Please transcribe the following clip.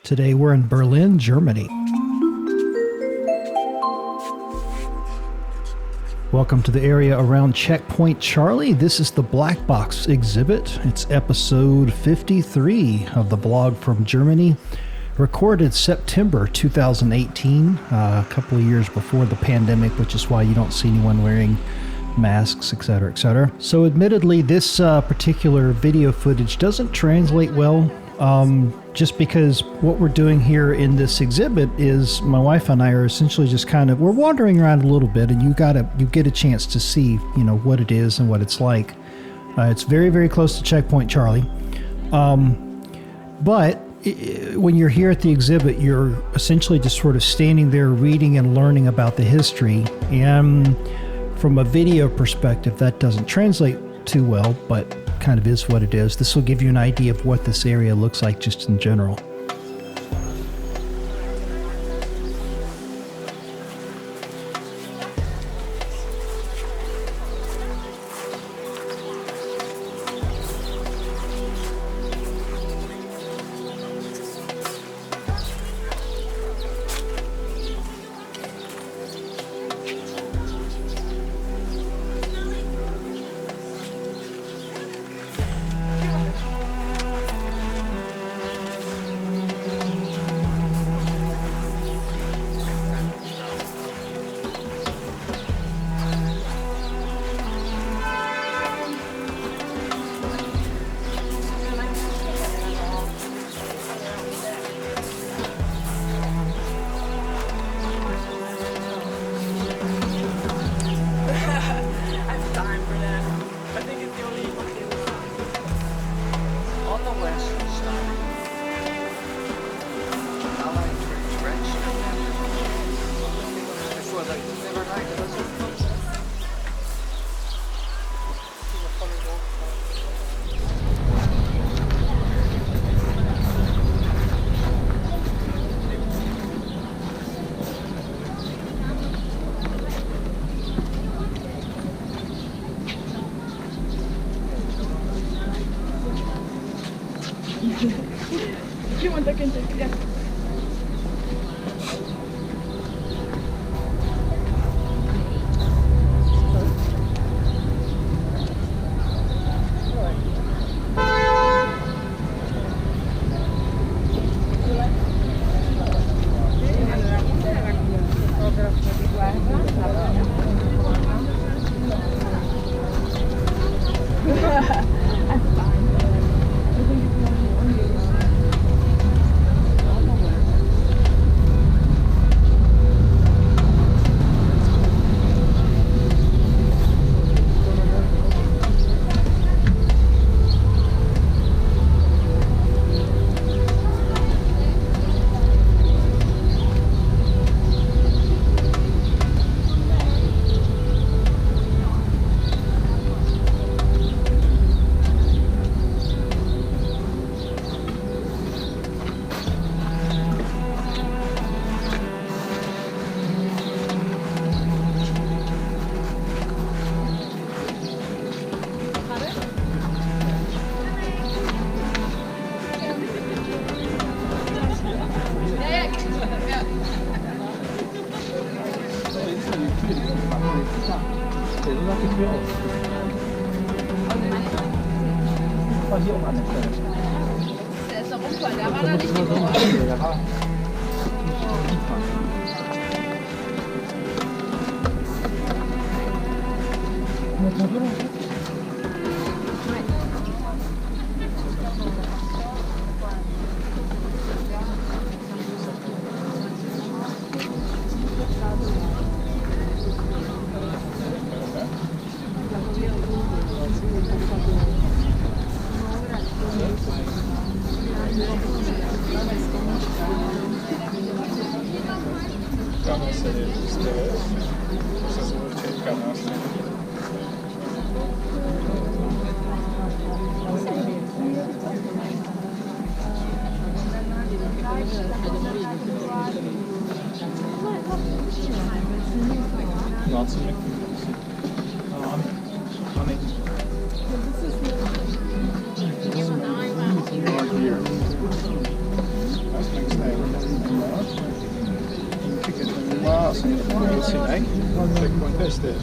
Today we're in Berlin, Germany. Welcome to the area around Checkpoint Charlie. This is the BlackBox exhibit. It's episode 53 of the blog from Germany, recorded September 2018, a couple of years before the pandemic, which is why you don't see anyone wearing masks, etc., etc. So admittedly, this particular video footage doesn't translate well, just because what we're doing here in this exhibit is my wife and I are essentially just we're wandering around a little bit, and you get a chance to see, what it is and what it's like. It's very, very close to Checkpoint Charlie. But when you're here at the exhibit, you're essentially just sort of standing there reading and learning about the history. And from a video perspective, that doesn't translate too well, but kind of is what it is. This will give you an idea of what this area looks like just in general. Checkpoint tested.